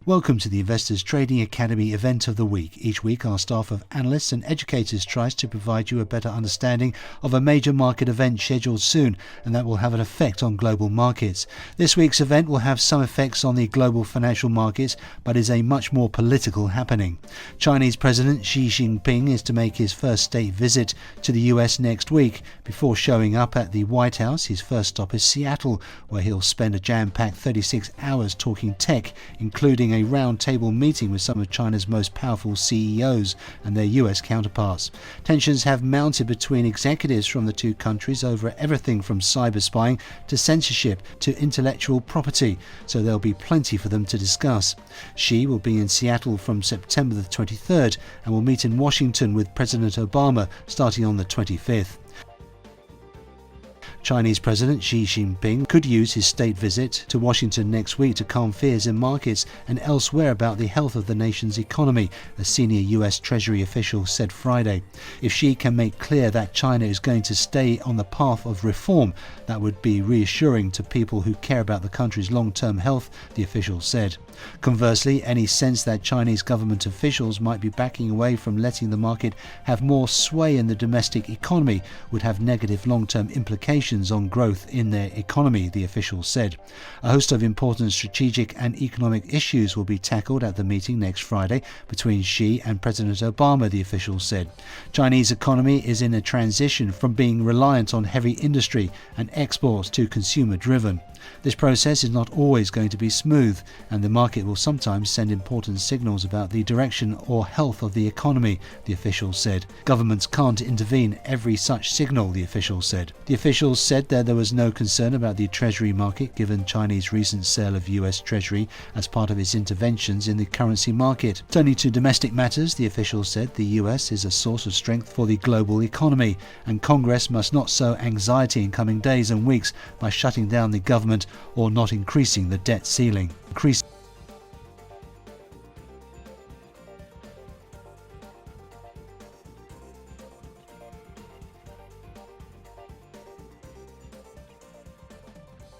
Welcome to the Investors Trading Academy event of the week. Each week our staff of analysts and educators tries to provide you a better understanding of a major market event scheduled soon and that will have an effect on global markets. This week's event will have some effects on the global financial markets but is a much more political happening. Chinese President Xi Jinping is to make his first state visit to the US next week. Before showing up at the White House, his first stop is Seattle, where he'll spend a jam-packed 36 hours talking tech, including a round-table meeting with some of China's most powerful CEOs and their US counterparts. Tensions have mounted between executives from the two countries over everything from cyber spying to censorship to intellectual property, so there'll be plenty for them to discuss. Xi will be in Seattle from September the 23rd and will meet in Washington with President Obama starting on the 25th. Chinese President Xi Jinping could use his state visit to Washington next week to calm fears in markets and elsewhere about the health of the nation's economy, a senior US Treasury official said Friday. If Xi can make clear that China is going to stay on the path of reform, that would be reassuring to people who care about the country's long-term health, the official said. Conversely, any sense that Chinese government officials might be backing away from letting the market have more sway in the domestic economy would have negative long-term implications on growth in their economy, the official said. A host of important strategic and economic issues will be tackled at the meeting next Friday between Xi and President Obama, the official said. Chinese economy is in a transition from being reliant on heavy industry and exports to consumer-driven. This process is not always going to be smooth, and the market will sometimes send important signals about the direction or health of the economy, the official said. Governments can't intervene every such signal, the official said. The officials said that there was no concern about the Treasury market given Chinese recent sale of US Treasury as part of its interventions in the currency market. Turning to domestic matters, the official said the US is a source of strength for the global economy, and Congress must not sow anxiety in coming days and weeks by shutting down the government or not increasing the debt ceiling.